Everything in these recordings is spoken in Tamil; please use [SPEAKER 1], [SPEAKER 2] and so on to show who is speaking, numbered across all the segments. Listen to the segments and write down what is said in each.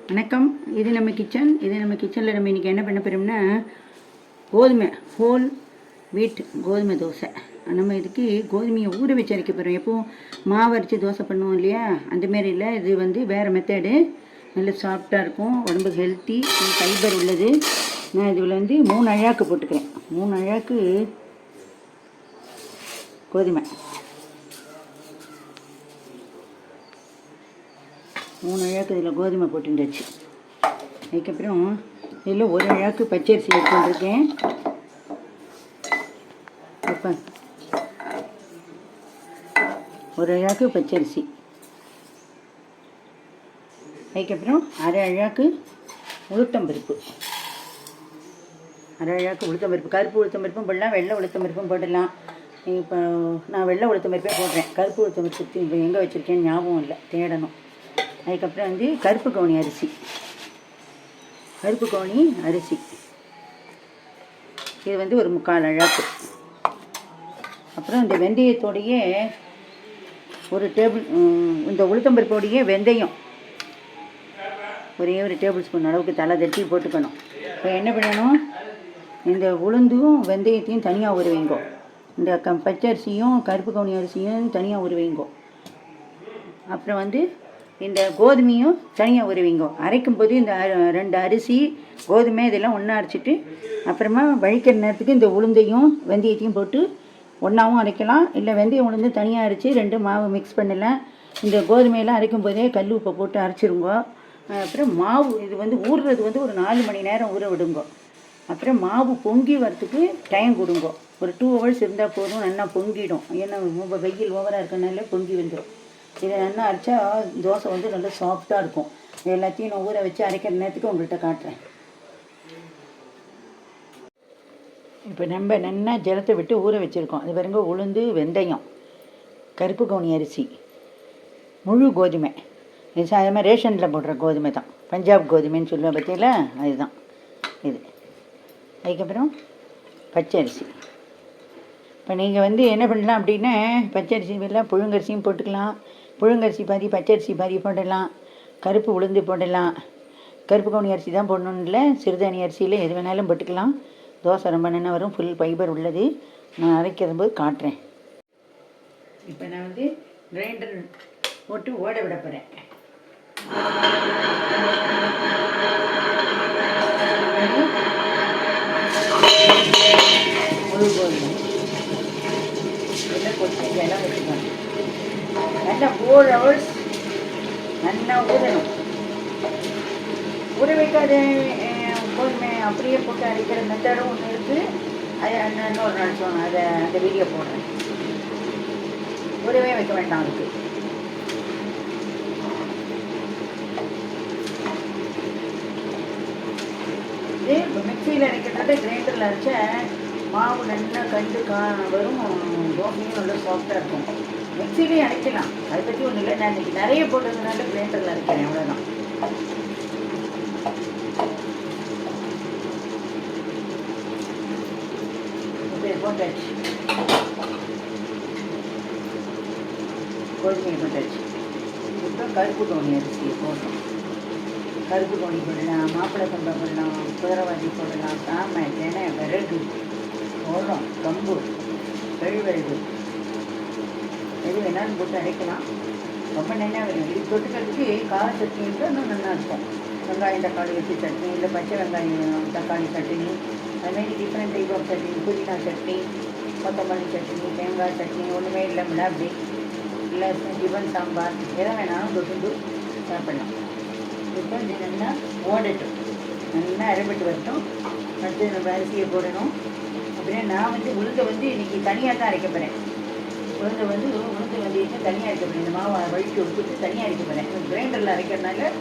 [SPEAKER 1] வணக்கம். இது நம்ம கிச்சன். கிச்சனில் நம்ம இன்றைக்கி என்ன பண்ண போகிறோம்னா கோதுமை ஹோல் வீட் கோதுமை தோசை. நம்ம இதுக்கு கோதுமையை ஊற வச்சு அரைக்க போகிறோம். எப்போவும் மாவு அரைச்சி தோசை பண்ணுவோம் இல்லையா, அந்தமாரி இல்லை. இது வந்து வேறு மெத்தடு. நல்ல சாஃப்டாக இருக்கும், உடம்புக்கு ஹெல்த்தி, ஃபைபர் உள்ளது. நான் இதில் வந்து 3 அழாக்கு போட்டுக்கிறேன். 3 அழாக்கு கோதுமை, 3 அழாக்கு இதில் கோதுமை போட்டுருந்துச்சு. அதுக்கப்புறம் இதில் 1 அழாக்கு பச்சரிசி எடுத்துருக்கேன். இப்போ 1 அழாக்கு பச்சரிசி, அதுக்கப்புறம் 1/2 அழாக்கு உளுத்தம்பருப்பு, 1/2 அழாக்கு உளுத்தம்பருப்பு. கருப்பு உளுத்தம்பருப்பும் போடலாம், வெள்ளை உளுத்தம்பருப்பும் போடலாம். இப்போ நான் வெள்ளை உளுத்தம்பருப்பே போடுறேன். கருப்பு உளுத்தம்பருப்பு இப்போ எங்கே வச்சுருக்கேன்னு ஞாபகம் இல்லை, தேடணும். அதுக்கப்புறம் வந்து கருப்பு கவுனி அரிசி, இது வந்து ஒரு 3/4 அழாக்கு. அப்புறம் இந்த வெந்தயத்தோடையே ஒரு டேபிள், இந்த உளுத்தம்பருப்போடையே வெந்தயம் ஒரே 1 டேபிள் ஸ்பூன் அளவுக்கு தலை தட்டி போட்டுக்கணும். இப்போ என்ன பண்ணணும், இந்த உளுந்தும் வெந்தயத்தையும் தனியாக ஊற வைங்கோ. இந்த பச்சரிசியும் கருப்பு கவுனி அரிசியும் தனியாக ஊற வைங்கோ. அப்புறம் வந்து இந்த கோதுமையும் தனியாக ஊற வைங்கோ. அரைக்கும் போது இந்த 2 அரிசி கோதுமை இதெல்லாம் ஒன்றா அரைச்சிட்டு, அப்புறமா வழிக்கிற நேரத்துக்கு இந்த உளுந்தையும் வெந்தயத்தையும் போட்டு ஒன்றாவும் அரைக்கலாம். இல்லை வெந்தயம் உளுந்து தனியாக அரைச்சி 2 மாவு மிக்ஸ் பண்ணலாம். இந்த கோதுமையெல்லாம் அரைக்கும் போதே கல் உப்பை போட்டு அரைச்சிருங்கோ. அப்புறம் மாவு இது வந்து ஊறுறது வந்து ஒரு 4 மணி நேரம் ஊற விடுங்கோ. அப்புறம் மாவு பொங்கி வரத்துக்கு டைம் கொடுங்கோ. ஒரு 2 ஹவர்ஸ் இருந்தால் போதும், நல்லா பொங்கிடும். ஏன்னா ரொம்ப வெயில் ஓவராக இருக்கிறனால பொங்கி வந்துடும். இதை நல்லா அரைச்சா தோசை வந்து நல்லா சாஃப்டாக இருக்கும். இது எல்லாத்தையும் நான் ஊற வச்சு அரைக்கிற நேரத்துக்கு உங்கள்கிட்ட காட்டுறேன். இப்போ நம்ம நல்லா ஜலத்தை விட்டு ஊற வச்சுருக்கோம். அது பாருங்க, உளுந்து வெந்தயம், கருப்பு கவுனி அரிசி, முழு கோதுமை. இது சாதாரணமாக ரேஷனில் போடுற கோதுமை தான், பஞ்சாப் கோதுமைன்னு சொல்லுவேன் பார்த்தீங்களா, அதுதான் இது. அதுக்கப்புறம் பச்சரிசி. இப்போ நீங்கள் வந்து என்ன பண்ணலாம் அப்படின்னா, பச்சரிசி எல்லாம் புழுங்கரிசியும் போட்டுக்கலாம். புழுங்கரிசி பாதி பச்சரிசி பாதி போடலாம். கருப்பு உளுந்து போடலாம். கருப்பு கவுனி அரிசி தான் போடணுன்னு இல்லை, சிறுதானி அரிசியில் எது வேணாலும் போட்டுக்கலாம். தோசை ரொம்ப நல்லா வரும், ஃபுல் ஃபைபர் உள்ளது. நான் அரைக்கிற போது காட்டுறேன். இப்போ நான் வந்து கிரைண்டர் போட்டு ஓட விட போகிறேன். முழு கோதுமை எல்லாம் கொட்டி எல்லாம் வச்சுக்கணும். நல்லா 4 ஹவர்ஸ் நல்லா ஊறணும். ஊற வைக்காத கோதுமை அப்படியே போட்டு அரைக்கிற மெத்தடும் ஒன்று இருக்குது. அது இன்னொரு நாள் சொன்னேன், அதை அந்த வீடியோ போடுறேன். ஊறவே வைக்க வேண்டாம் அதுக்கு. இது இப்போ மிக்சியில் அரைக்கிறத கிரைண்டரில் அரைச்ச மாவு நல்லா கண்டு வரும். தோசையும் நல்லா சாஃப்டாக இருக்கும். மிக்சிலேயே அரைக்கலாம், அதை பற்றி ஒன்றும் இல்லை. நான் இன்றைக்கி நிறைய போட்டதுனால கிரைண்டரில் அரைக்கிறேன், அவ்வளோதான். போட்டாச்சு, கோதுமையை போட்டாச்சு. இப்போ கருப்பு கவுனி அரிசியை போடணும். கருப்பு கவுனி போடலாம், மாப்பிள்ளை சம்பா போடலாம், குதிரைவாதி போடலாம், சாமை, தினை, விறகு, ஓரம், கம்பு, கழிவரகு, எது வேணாலும் போட்டு அரைக்கலாம். ரொம்ப நல்லா வரும். இது தொட்டுக்கிறதுக்கு கார சட்னி இருந்தால் இன்னும் நல்லா இருக்கும். வெங்காயம் தக்காளி வச்சு சட்னி, இல்லை பச்சை வெங்காயம் தக்காளி சட்னி, அதுமாரி டிஃப்ரெண்ட் டைப் ஆஃப் சட்னி, புதினா சட்னி, கொத்தமல்லி சட்னி, தேங்காய் சட்னி, ஒன்றுமே இல்லாமல் அப்படி இல்லை டிஃபன் சாம்பார், எதை வேணாலும் தொட்டு சாப்பிடலாம். இப்போ இது நல்லா ஓடட்டும், நல்லா அரைப்பட்டு வரட்டும். அடுத்து நம்ம அரிசியை போடணும். அப்படின்னா நான் வந்து உளுந்தை வந்து இன்றைக்கி தனியாக தான் அரைக்க போகிறேன். உளுந்தை வந்து தனியாக அரைக்க போகிறேன். இந்த மாவை வழித்து விட்டுட்டு தனியாக அரைக்க போகிறேன். கிரைண்டரில் அரைக்கிறதுனால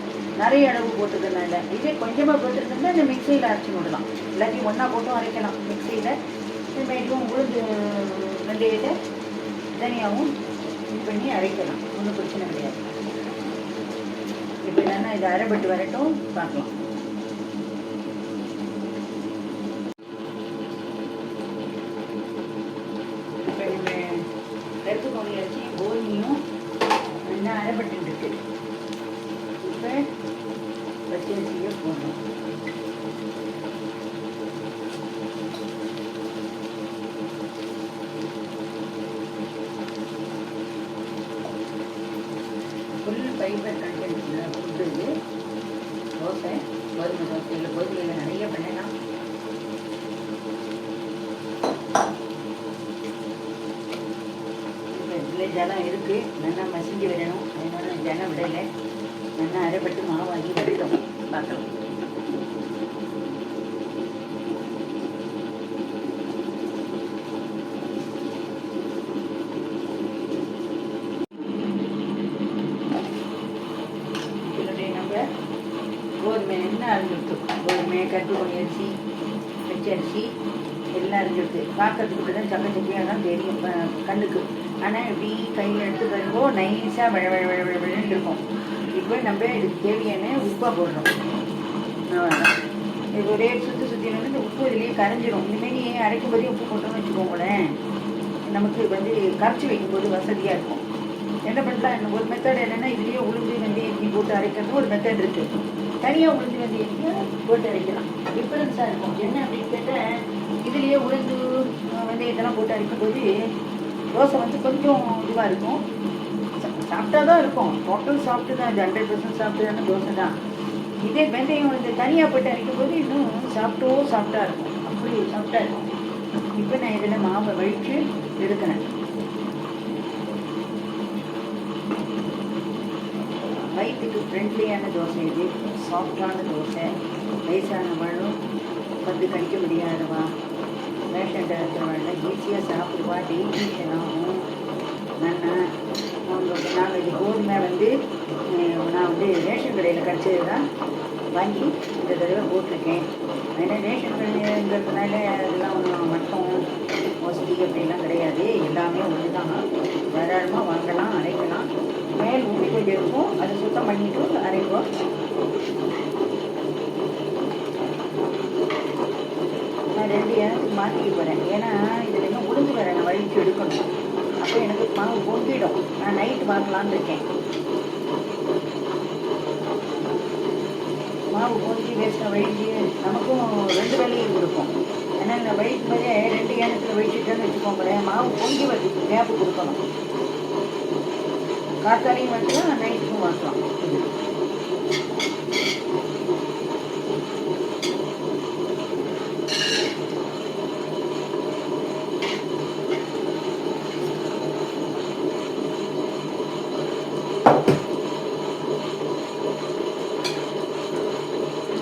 [SPEAKER 1] நிறைய அளவு போட்டதுனால, இதே கொஞ்சமாக போட்டுருந்தோம்னா இந்த மிக்சியில் அரைச்சி விடலாம். எல்லாத்தையும் ஒன்றா போட்டும் அரைக்கலாம் மிக்சியில். இதுமாதிரியும் உளுந்து வெந்தயத்தை தனியாகவும் இது பண்ணி அரைக்கலாம், ஒன்றும் பிரச்சனை கிடையாது. இப்போ என்னென்னா இது அரைப்பட்டு வரட்டும், பார்க்கலாம். கருப்பு கவுனி அரிசி கோதுமையும் நல்லா அரைப்பட்டு பச்சரிசியை போடணும். ஃபுல் ஃபைபர் கண்டென்ட் ஃபுட்டு இது. தோசை கோதுமை தோசையில் கோதுமையில் நிறைய பண்ணலாம். இதில் ஜலம் இருக்குது, நல்லா மசிஞ்சு விடணும். அதனால ஜலம் விடலை, நல்லா அரைப்பட்டு மாவாகி வரட்டும், பார்க்கலாம். இதனுடைய நம்ம கோதுமை எல்லாம் அரைஞ்சிடுச்சு. கோதுமை, கருப்பு அரிசி, பச்சரிசி எல்லாம் அரைஞ்சிடுச்சு. பார்க்கறதுக்கு இப்படி தான் சக்க சக்கையாக தான் தெரியும் கண்ணுக்கு. ஆனால் இப்படி கையில் எடுத்து வரும்போது நைஸாக விழன்னு இருக்கும். இப்போ நம்ம இதுக்கு தேவையான உப்பை போடுறோம். இது ஒரே சுற்றி வந்து இந்த உப்பு இதுலேயே கரைஞ்சிடும். இனிமேல் அரைக்கும் போதே உப்பு போட்டோம்னு வச்சுக்கோங்களேன், நமக்கு வந்து கரைச்சி வைக்கும்போது வசதியாக இருக்கும். என்ன பண்ணலாம், ஒரு மெத்தட் என்னென்னா இதுலேயே உளுந்து வெந்தயத்தி போட்டு அரைக்கிறது ஒரு மெத்தட் இருக்குது. தனியாக உளுந்து வெந்தயத்தி போட்டு அரைக்கலாம். டிஃப்ரென்ஸாக இருக்கும். என்ன அப்படின்னு கேட்டால், இதுலேயே உளுந்து வெந்தயத்தெல்லாம் போட்டு அரைக்கும் போது தோசை வந்து கொஞ்சம் இதுவாக இருக்கும். சாப்பிட்டா தான் இருக்கும், டோட்டல் சாப்பிட்டு தான், 100% சாப்பிட்டுதான தோசை தான். இதே வெந்தயம் வந்து தனியாக போட்டு அரைக்கும் போது இன்னும் சாப்பிட்டா இருக்கும். அப்படி சாப்பிட்டா இருக்கும். இப்போ நான் இதில் மாவை வழித்து எடுக்கிறேன். வயிற்றுக்கு ஃப்ரெண்ட்லியான தோசை இது, சாஃப்டான தோசை. வயசானவளும் வந்து கடிக்க முடியாதவா, பேஷண்ட் இருக்கிறவள் ஈஸியாக சாப்பிடுவா, டெய்லிஷன் ஆகும். நாங்கள் இது கோதுமை வந்து நான் வந்து ரேஷன் கடையில் கிடச்சது தான் வாங்கி இந்த தடவை போட்டிருக்கேன். ஏன்னா ரேஷன் கடைங்கிறதுனால அதெல்லாம் ஒன்றும் மட்டம் வசதி அப்படிலாம் கிடையாது, எல்லாமே ஒன்று தான். தாராளமாக வாங்கலாம், அரைக்கலாம். மேல் ஊற்றி கொஞ்சம் இருக்கும், அதை சுத்தம் பண்ணிவிட்டு அரைப்போம். நான் 2 எனக்கு மாற்றிக்க போகிறேன். ஏன்னா இதில் இன்னும் உளுந்து வர நான் வழித்து எடுக்கணும். அப்போ எனக்கு மாவு பொங்கிடும். நான் நைட்டு வாங்கலான்னு இருக்கேன். மாவு பொங்கி வேஸ்ட்டாக வழித்து நமக்கும் 2 வேலையும் கொடுக்கும். அதனால் நான் வழிக்கும் போதே 2 ஏனத்தில் வழிச்சுட்டேன்னு வச்சுக்கோங்களேன், மாவு பொங்கி வருது, கேப்பு கொடுக்கணும். காத்தாலையும் வாங்கலாம், நைட்டுக்கும் வாங்கலாம்.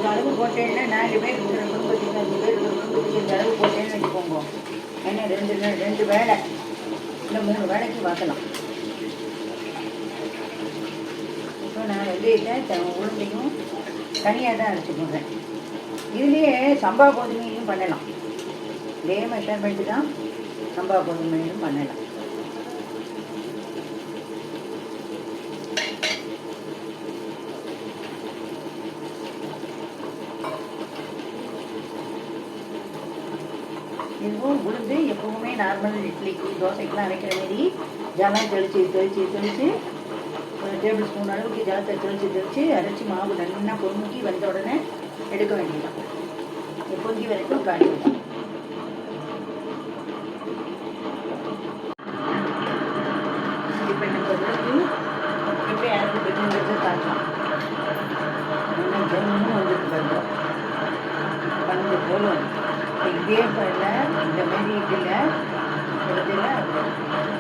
[SPEAKER 1] அளவு போட்டேன்னா 4 பேர் இருக்கிற குடும்பத்துக்கு 5 பேர் இருக்கிற குடும்பத்துக்கு இந்த அளவு போட்டேன்னு வச்சுக்கோங்க. ஏன்னா 2 வேளை இல்லை 3 வேளைக்கு பார்க்கலாம். இப்போ நான் வெந்தயத்தை உளுந்தையும் தனியாக தான் அரைச்சி போடுறேன். இதுலேயே சம்பா கோதுமையும் பண்ணலாம். இதே மெஷர்மெண்ட்டு தான் சம்பா கோதுமையும் பண்ணலாம். இதுவும் உளுந்து எப்பவுமே நார்மல் இட்லிக்கு தோசைக்கெலாம் அரைக்கிற மாரி ஜலம் தெளித்து ஒரு டேபிள் ஸ்பூன் அளவுக்கு ஜலத்தை தெளித்து அரைச்சி மாவு நல்லா பொங்கி வந்த உடனே எடுக்க வேண்டியதான். பொங்கி வரைக்கும் காட்டிவிடும். இப்போ நம்ம உளுந்து இப்போ எனக்கு பெற்றுங்கிறத காட்டலாம். நல்லா ஜம்முன்னு வந்துட்டு பண்ணுறோம், பண்ணது போல இதே போல் இந்த மாரி இதில்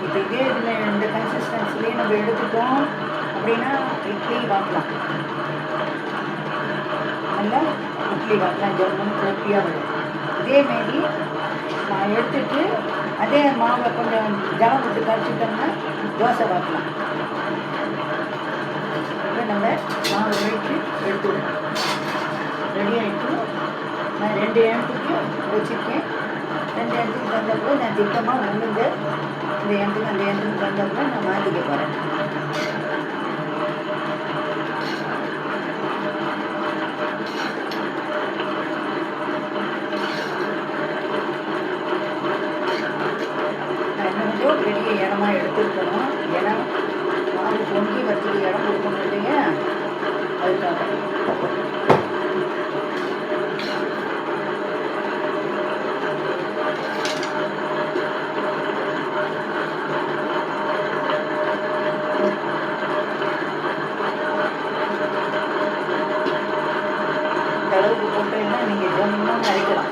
[SPEAKER 1] இப்போ இதே இதில் இந்த கன்சிஸ்டன்சிலே நம்ம எடுத்துட்டோம் அப்படின்னா இட்லி வாக்கலாம். நல்லா இட்லி வாக்கலாம், ஜம்முன்னு கோப்பியாக வரும். இதேமாரி நான் எடுத்துட்டு அதே மாவை கொஞ்சம் ஜலம் விட்டு கரைச்சிட்டோம்னா தோசை வாக்கலாம். இப்போ நம்ம மாவை வச்சு எடுத்துக்கணும். ரெடி ஆகிட்டு நான் 2 இடத்துக்கு வச்சுருக்கேன். 2 இடத்துக்கு தந்தப்போ நான் திட்டமாக உளுந்து இந்த இடத்துக்கு அந்த இடத்துக்கு தந்தப்போ நான் மாற்றிக்க போகிறேன். நான் இன்னும் கொஞ்சம் பெரிய இடமா எடுத்துருக்கணும். ஏன்னா மாவு பொங்கி வச்சுக்கு இடம் கொடுக்கணும் இல்லையா, அதுக்காக அளவுக்கு போட்டீங்கன்னா நீங்கள் ஜம்முன்னு அரைக்கலாம்.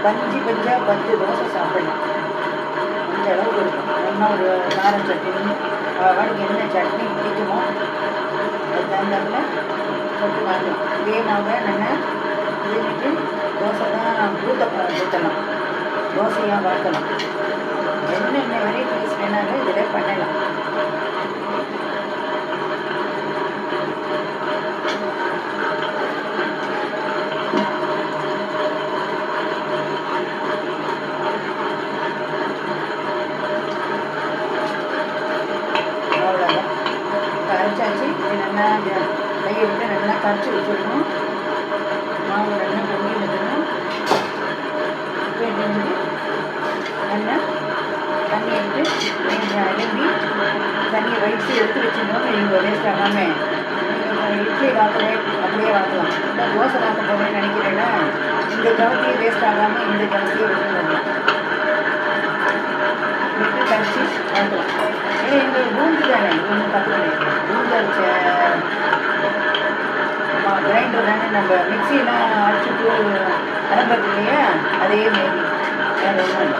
[SPEAKER 1] பஞ்சு பஞ்சாக 10 தோசை சாப்பிடலாம். அந்த அளவுக்கு இருக்கும். நல்லா ஒரு கார சட்னி வாடிக்கு என்ன சட்னி பிடிக்குமோ அது தகுந்தாப்புல போட்டு வாங்கலாம். இதே மாவை நம்ம இதுவிட்டு தோசை தான் ஊற்றலாம், தோசையாக வார்க்கலாம். என்னென்ன வெரைட்டிஸ் வேணாலும் இதில் பண்ணலாம். கரைச்சாச்சு. நல்லா கையை விட்டு நல்லா கரைச்சி வச்சுருக்கணும். மாவு நல்லா பொங்கி வைக்கணும். இப்போ இது வந்து நல்லா தண்ணியை விட்டு அலம்பி தண்ணியை வடித்து எடுத்து வச்சுருந்தோம். நீங்கள் வேஸ்ட் ஆகாமல் இட்லி வாக்குறேன் அப்படியே வாக்கலாம். இல்லை தோசை வாக்க போகிறேன்னு நினைக்கிறேன்னா இந்த கவுத்தியை வேஸ்ட் ஆகாமல் இந்த கவுத்தியை விட்டுருந்தோம். விட்டு கரைச்சி வாக்கலாம். இந்த பூண்டு தானே ஒன்றும் தப்பு கிடையாது. பூண்டு அரைச்ச கிரைண்டர் தானே, நம்ம மிக்சியெலாம் அரைச்சிட்டு அலம்புறது இல்லையா, அதே மாரி வேறு ஒன்றும் இல்லை.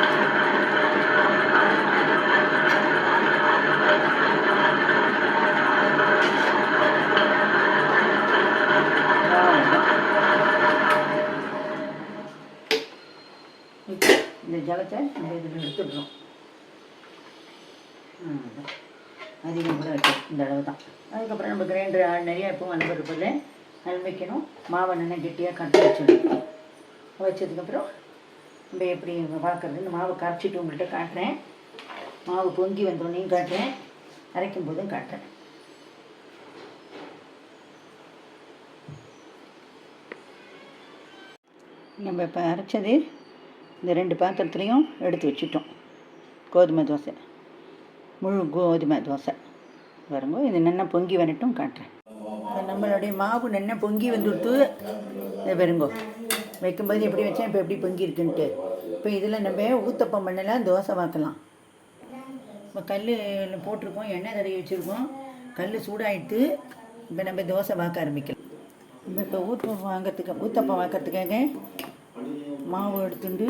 [SPEAKER 1] இந்த ஜலத்தை இந்த இதில் எடுத்துடுறோம். அதிகம் கூட வைக்கணும். இந்த அளவு தான். அதுக்கப்புறம் நம்ம கிரைண்டர் நிறையா எப்பவும் அனுப்புறதுல வைக்கணும். மாவை நல்லா கெட்டியாக கரைச்சி வச்சிடணும். வச்சதுக்கப்புறம் நம்ம எப்படி பார்க்குறது, இந்த மாவை கரைச்சிட்டு உங்கள்கிட்ட காட்டுறேன். மாவு பொங்கி வந்தோடனையும் காட்டுறேன், அரைக்கும் போதும் காட்டுறேன். நம்ம இப்போ அரைச்சது இந்த 2 பாத்திரத்துலேயும் எடுத்து வச்சுட்டோம். கோதுமை தோசை, முழு கோதுமை தோசை வருங்க. இது நல்லா பொங்கி வரட்டும் காட்டுறேன். நம்மளுடைய மாவு நல்லா பொங்கி வந்துவிட்டு வருங்கோ. வைக்கும்போது எப்படி வச்சேன், இப்போ எப்படி பொங்கி இருக்குன்ட்டு. இப்போ இதில் நம்ம ஊத்தப்பம் பண்ணலாம், தோசை வாக்கலாம். இப்போ கல் போட்டிருக்கோம், எண்ணெய் தடவி வச்சுருக்கோம். கல் சூடாகிட்டு இப்போ நம்ம தோசை வாக்க ஆரம்பிக்கலாம். இப்போ ஊத்தப்பம் வாக்கிறதுக்காக மாவு எடுத்துட்டு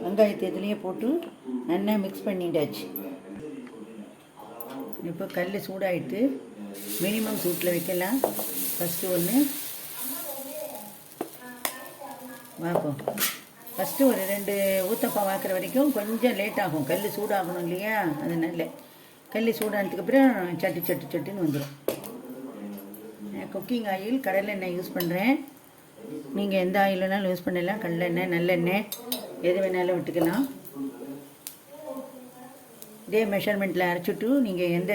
[SPEAKER 1] வெங்காயத்தை இதுலேயே போட்டு நல்லா மிக்ஸ் பண்ணிட்டாச்சு. இப்போ கல் சூடாகிட்டு மினிமம் சூட்டில் வைக்கலாம். ஃபஸ்ட்டு ஒன்று வாப்போம். ஃபஸ்ட்டு ஒரு 2 ஊத்தப்பம் வாக்குற வரைக்கும் கொஞ்சம் லேட் ஆகும். கல் சூடாகணும் இல்லையா, அதனால கல் சூடானதுக்கப்புறம் சட்டுன்னு வந்துடும். குக்கிங் ஆயில் கடலெண்ணெய் யூஸ் பண்ணுறேன். நீங்கள் எந்த ஆயில் வேணாலும் யூஸ் பண்ணலாம். கடலெண்ணெய், நல்லெண்ணெய் எது வேணாலும் விட்டுக்கலாம். இதே மெஷர்மெண்ட்டில் அரைச்சிட்டு நீங்கள் எந்த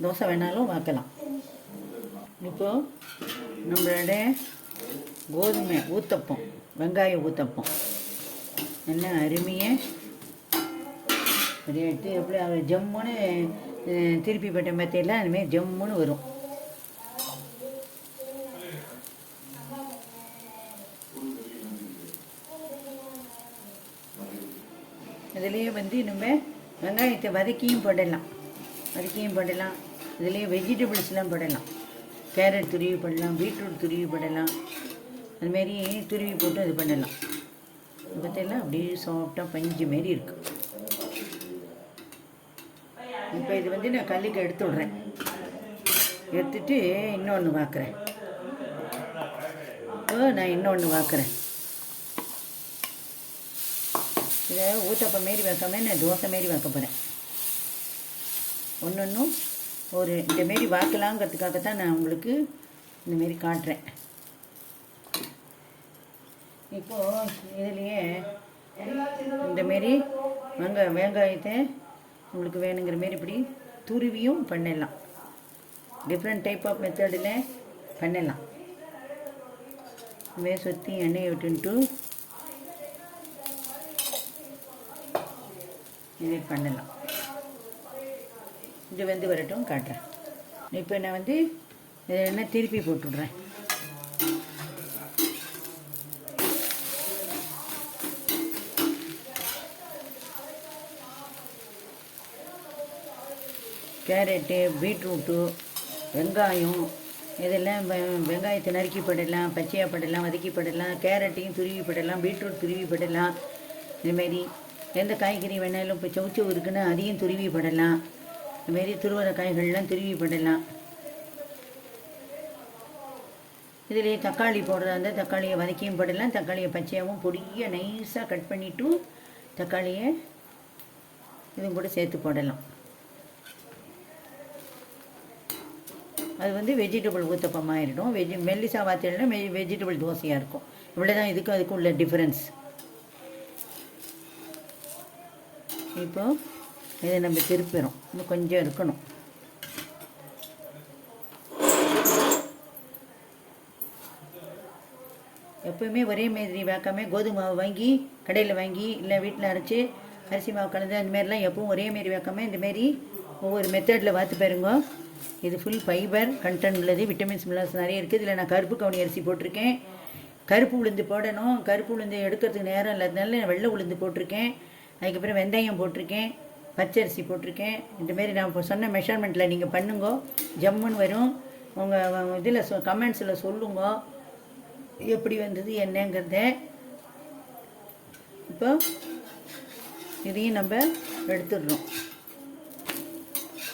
[SPEAKER 1] தோசை வேணாலும் வாக்கலாம். இப்போது நம்மளோட கோதுமை ஊத்தப்பம், வெங்காய ஊத்தப்பம் என்ன அருமையாக எடுத்து எப்படி ஜம்முன்னு திருப்பி போட்ட மெத்தையில் அதுமாரி ஜம்முன்னு வரும். இதுலேயே வந்து நம்ம வெங்காயத்தை வதக்கியும் போடலாம். இதுலேயே வெஜிடபிள்ஸ்லாம் போடலாம். கேரட் துருவி போடலாம், பீட்ரூட் துருவி போடலாம். அதுமாரி துருவி போட்டு இது பண்ணலாம். பார்த்தெல்லாம் அப்படியே சாஃப்டாக பஞ்சு மாரி இருக்குது. இப்போ இது வந்து நான் கல்லுக்கு எடுத்து விட்றேன். எடுத்துட்டு இன்னொன்று வாக்குறேன். நான் இன்னொன்று வாக்குறேன். இதை ஊத்தப்பம் மாரி வைக்காம நான் தோசை மாரி வைக்க போகிறேன். ஒன்றும் ஒரு இந்தமாரி வாக்கலாங்கிறதுக்காக தான் நான் உங்களுக்கு இந்தமாரி காட்டுறேன். இப்போது இதுலேயே இந்தமாரி வெங்காயத்தை உங்களுக்கு வேணுங்கிற மாரி இப்படி துருவியும் பண்ணலாம். டிஃப்ரெண்ட் டைப் ஆஃப் மெத்தடில் பண்ணலாம். இதுமாரி சுற்றி எண்ணெயை விட்டுன்ட்டு இது பண்ணலாம். இது வந்து வரட்டும் காட்டுறேன். இப்போ நான் வந்து இதை என்ன திருப்பி போட்டுடுறேன். கேரட்டு, பீட்ரூட்டு, வெங்காயம் இதெல்லாம் வெங்காயத்தை நறுக்கி போடலாம், பச்சையாக போடலாம், வதக்கி போடலாம், கேரட்டையும் துருவி போடலாம், பீட்ரூட் துருவி போடலாம். இதுமாரி எந்த காய்கறி வேணாலும் இப்போ சவுச்சவு இருக்குன்னு அதையும் துருவி போடலாம். இதுமாரி துருவர காய்கள்லாம் துருவி போடலாம். இதுலேயே தக்காளி போடுறதா இருந்தால் தக்காளியை வதக்கியும் போடலாம், தக்காளியை பச்சையாகவும் பொடியாக நைஸாக கட் பண்ணிவிட்டு தக்காளியை இதுவும் கூட சேர்த்து போடலாம். அது வெஜிடபிள் ஊத்தப்பம் ஆகிடும். மெல்லிசா வாத்தினா வெஜிடபிள் தோசையாக இருக்கும். இவ்வளோ தான் இதுக்கும் அதுக்கும் உள்ள டிஃப்ரென்ஸ். இப்போ இதை நம்ம திருப்பிடும். இன்னும் கொஞ்சம் இருக்கணும். எப்போயுமே ஒரே மாதிரி வைக்காமல் கோதுமை மாவு வாங்கி கடையில் வாங்கி இல்லை வீட்டில் அரைச்சி அரிசி மாவு கலந்து அந்தமாரிலாம் எப்பவும் ஒரே மாரி வைக்காமல் இந்தமாரி ஒவ்வொரு மெத்தடில் பார்த்து பாருங்க. இது ஃபுல் ஃபைபர் கண்டென்ட் உள்ளது, விட்டமின்ஸ் மினரல்ஸ் நிறைய இருக்குது. இதில் நான் கருப்பு கவுனி அரிசி போட்டிருக்கேன். கருப்பு உளுந்து போடணும். கருப்பு உளுந்து எடுக்கிறதுக்கு நேரம் இல்லாதனால நான் வெள்ளை உளுந்து போட்டிருக்கேன். அதுக்கப்புறம் வெந்தயம் போட்டிருக்கேன், பச்சை அரிசி போட்டிருக்கேன். இந்தமாரி நான் இப்போ சொன்ன மெஷர்மெண்ட்டில் நீங்கள் பண்ணுங்க, ஜம்முன்னு வரும். உங்கள் இதில் கமெண்ட்ஸில் சொல்லுங்க எப்படி வந்தது என்னங்கிறத. இப்போ இதையும் நம்ம எடுத்துடுறோம்.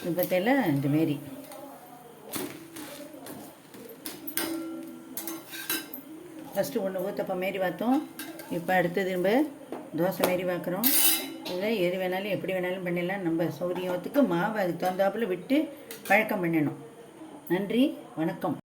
[SPEAKER 1] இது பார்த்தில இந்தமாரி ஃபஸ்ட்டு ஒன்று ஊத்தப்பம் மாரி பார்த்தோம். இப்போ அடுத்தது நம்ம தோசை மாரி பார்க்குறோம். இதில் எது வேணாலும் எப்படி வேணாலும் பண்ணிடலாம். நம்ம சௌரியத்துக்கு மாவு அதுக்கு தகுந்தாப்பில் விட்டு பழக்கம் பண்ணணும். நன்றி, வணக்கம்.